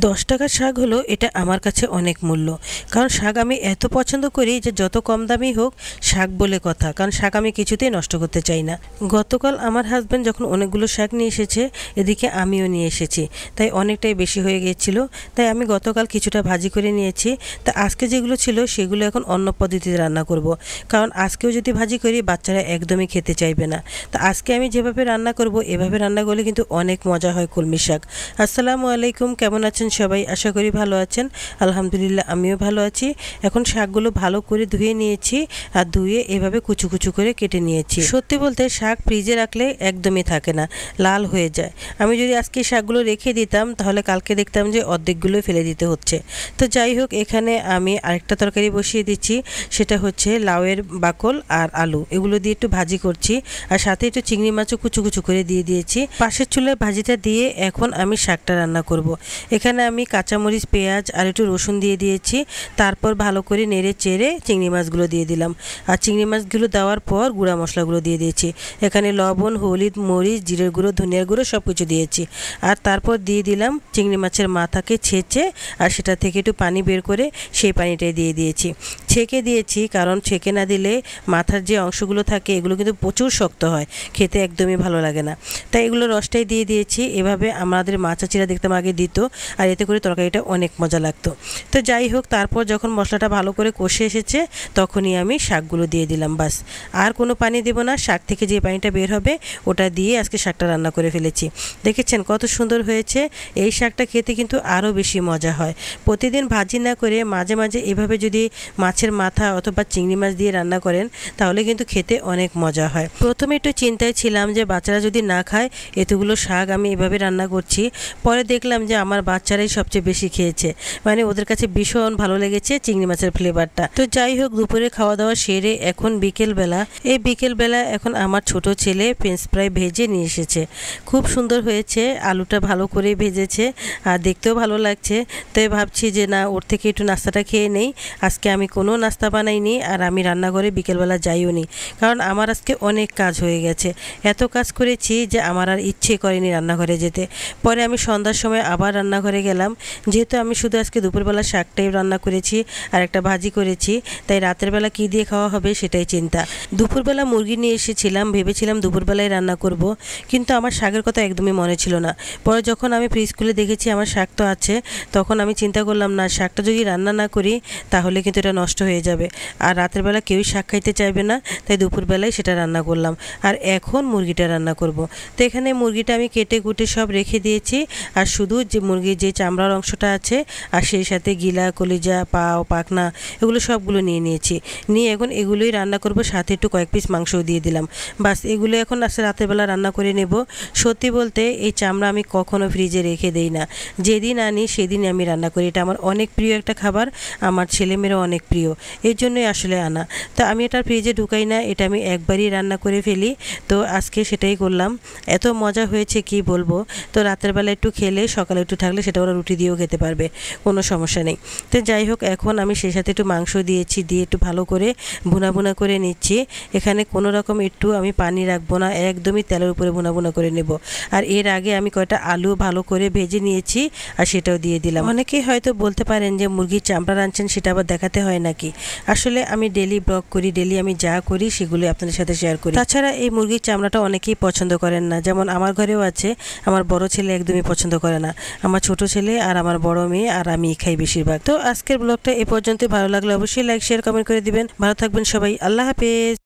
10 টাকার শাক হলো এটা আমার কাছে অনেক মূল্য। কারণ শাক আমি এত পছন্দ করি যে যত কম দামি হোক শাক বলে কথা, কারণ শাক আমি কিছুতেই নষ্ট করতে চাই না। গতকাল আমার হাজব্যান্ড যখন অনেকগুলো শাক নিয়ে এসেছে, এদিকে আমিও নিয়ে এসেছি, তাই অনেকটাই বেশি হয়ে গিয়েছিল। তাই আমি গতকাল কিছুটা ভাজি করে নিয়েছি। তা আজকে যেগুলো ছিল সেগুলো এখন অন্য পদ্ধতিতে রান্না করব, কারণ আজকেও যদি ভাজি করি বাচ্চারা একদমই খেতে চাইবে না। তা আজকে আমি যেভাবে রান্না করব এভাবে রান্না করলে কিন্তু অনেক মজা হয় কলমি শাক। আসসালামু আলাইকুম, কেমন আছেন সবাই? আশা করি ভালো আছেন। আলহামদুলিল্লাহ আমিও ভালো আছি। এখন শাকগুলো ভালো করে ধুয়ে নিয়েছি, আর ধুয়ে এভাবে কুচু কুচু করে কেটে নিয়েছি। সত্যি বলতে শাক ফ্রিজে রাখলে একদমই থাকে না, লাল হয়ে যায়। আমি যদি আজকে শাকগুলো রেখে দিতাম তাহলে কালকে দেখতাম যে অর্ধেকগুলো ফেলে দিতে হচ্ছে। তো যাই হোক, এখানে আমি আরেকটা তরকারি বসিয়ে দিচ্ছি, সেটা হচ্ছে লাউয়ের বাকল আর আলু, এগুলো দিয়ে একটু ভাজি করছি। আর সাথে একটু চিংড়ি মাছও কুচু কুচু করে দিয়ে দিয়েছি। পাশের চুলায় ভাজিটা দিয়ে এখন আমি শাকটা রান্না করব। এখানে আমি কাঁচামরিচ, পেঁয়াজ আর একটু রসুন দিয়ে দিয়েছি। তারপর ভালো করে নেড়ে চেড়ে চিংড়ি মাছগুলো দিয়ে দিলাম। আর চিংড়ি মাছগুলো দেওয়ার পর গুঁড়া মশলাগুলো দিয়ে দিয়েছি। এখানে লবণ, হলুদ, মরিচ, জিরের গুঁড়ো, ধনিয়ার গুঁড়ো সব কিছু দিয়েছি। আর তারপর দিয়ে দিলাম চিংড়ি মাছের মাথাকে ছেঁচে, আর সেটা থেকে একটু পানি বের করে সেই পানিটাই দিয়ে দিয়েছি। ছেঁকে দিয়েছি, কারণ ছেঁকে না দিলে মাথার যে অংশগুলো থাকে এগুলো কিন্তু প্রচুর শক্ত হয়, খেতে একদমই ভালো লাগে না। তাই এগুলো রসটাই দিয়ে দিয়েছি। এভাবে আমাদের মা চাচিরা দেখতাম আগে দিত, আর এতে করে তরকারিটা অনেক মজা লাগতো। তো যাই হোক, তারপর যখন মশলাটা ভালো করে কষে এসেছে তখনই আমি শাকগুলো দিয়ে দিলাম। বাস, আর কোনো পানি দেবো না। শাক থেকে যে পানিটা বের হবে ওটা দিয়ে আজকে শাকটা রান্না করে ফেলেছি। দেখেছেন কত সুন্দর হয়েছে। এই শাকটা খেতে কিন্তু আরও বেশি মজা হয়। প্রতিদিন ভাজি না করে মাঝে মাঝে এভাবে যদি মাছের মাথা অথবা চিংড়ি মাছ দিয়ে রান্না করেন তাহলে কিন্তু খেতে অনেক মজা হয়। প্রথমে একটু চিন্তায় ছিলাম যে বাচ্চারা যদি না খায়, এতগুলো শাক আমি এভাবে রান্না করছি। পরে দেখলাম যে আমার বাচ্চারাই সবচেয়ে বেশি খেয়েছে, মানে ওদের কাছে ভীষণ ভালো লেগেছে চিংড়ি মাছের ফ্লেভারটা। তো যাই হোক, দুপুরে খাওয়া দাওয়া সেরে এখন বিকেলবেলা, এই বিকেলবেলা এখন আমার ছোট ছেলে ফ্রেঞ্চ ফ্রাই ভেজে নিয়ে এসেছে। খুব সুন্দর হয়েছে, আলুটা ভালো করে ভেজেছে আর দেখতেও ভালো লাগছে। তাই ভাবছি যে না, ওর থেকে একটু নাস্তাটা খেয়ে নেই। আজকে আমি কোনো নাস্তা বানাইনি, আর আমি রান্নাঘরে বিকেলবেলা যাইও নি, কারণ আমার আজকে অনেক কাজ হয়ে গেছে। এত কাজ করেছি যে আমার আর ইচ্ছে করেনি রান্নাঘরে যেতে। পরে আমি সন্ধ্যার সময় আবার রান্নাঘরে গেলাম। যেহেতু আমি শুধু আজকে দুপুরবেলা শাকটাই রান্না করেছি আর একটা ভাজি করেছি, তাই রাতের বেলা কী দিয়ে খাওয়া হবে সেটাই চিন্তা। দুপুরবেলা মুরগি নিয়ে এসেছিলাম, ভেবেছিলাম দুপুরবেলায় রান্না করব, কিন্তু আমার শাকের কথা একদমই মনে ছিল না। পরে যখন আমি ফ্রিজ খুলে দেখেছি আমার শাক তো আছে, তখন আমি চিন্তা করলাম না, শাকটা যদি রান্না না করি তাহলে কিন্তু এটা নষ্ট হয়ে যাবে, আর রাতের বেলা কেউই শাক খাইতে চাইবে না। তাই দুপুরবেলায় সেটা রান্না করলাম, আর এখন মুরগিটা রান্না করব। তো এখানে মুরগিটা আমি কেটে কুটে সব রেখে দিয়েছি, আর শুধু যে মুরগির যে চামড়ার অংশটা আছে আর সেই সাথে গিলা, কলিজা, পাও, পাখনা এগুলো সবগুলো নিয়ে নিয়েছি। নিয়ে এখন এগুলোই রান্না করব, সাথে একটু কয়েক পিস মাংসও দিয়ে দিলাম। বাস, এগুলো এখন আজকে রাতের বেলা রান্না করে নেব। সত্যি বলতে এই চামড়া আমি কখনো ফ্রিজে রেখে দেই না, যেদিন আনি সেদিনই আমি রান্না করি। এটা আমার অনেক প্রিয় একটা খাবার, আমার ছেলেমেয়েরও অনেক প্রিয়, এর জন্যই আসলে আনা। তো আমি এটা ফ্রিজে ঢুকাই না, এটা আমি একবারই রান্না করে ফেলি। তো আজকে সেটাই করলাম, এত মজা হয়েছে কি বলবো। তো রাতের বেলা একটু খেলে সকালে একটু থাকলে সেটা ওরা রুটি দিয়েও খেতে পারবে, কোনো সমস্যা নেই। তো যাই হোক, এখন আমি সেই সাথে একটু মাংস দিয়েছি, দিয়ে একটু ভালো করে ভুনা ভুনা করে নিচ্ছি। এখানে কোনো রকম একটু আমি পানি রাখবো না, একদমই তেলের উপরে ভুনা ভুনা করে নেব। আর এর আগে আমি কয়টা আলু ভালো করে ভেজে নিয়েছি, আর সেটাও দিয়ে দিলাম। অনেকেই হয়তো বলতে পারেন যে মুরগির চামড়া রাঁধছেন সেটা আবার দেখাতে হয় নাকি। আসলে আমি ডেলি ব্লগ করি, ডেলি আমি যা করি সেগুলো আপনাদের সাথে শেয়ার করি। তাছাড়া এই মুরগির চামড়াটা অনেকেই পছন্দ করেন না, যেমন আমার ঘরেও আছে। আমার বড় ছেলে একদমই পছন্দ করে না, আমার ছোট ছেলে আর আমার বড় মেয়ে আর আমি খাই বেশিরভাগ। তো আজকের ব্লগটা এ পর্যন্ত। ভালো লাগলে অবশ্যই লাইক, শেয়ার, কমেন্ট করে দিবেন। ভালো থাকবেন সবাই, আল্লাহ হাফেজ।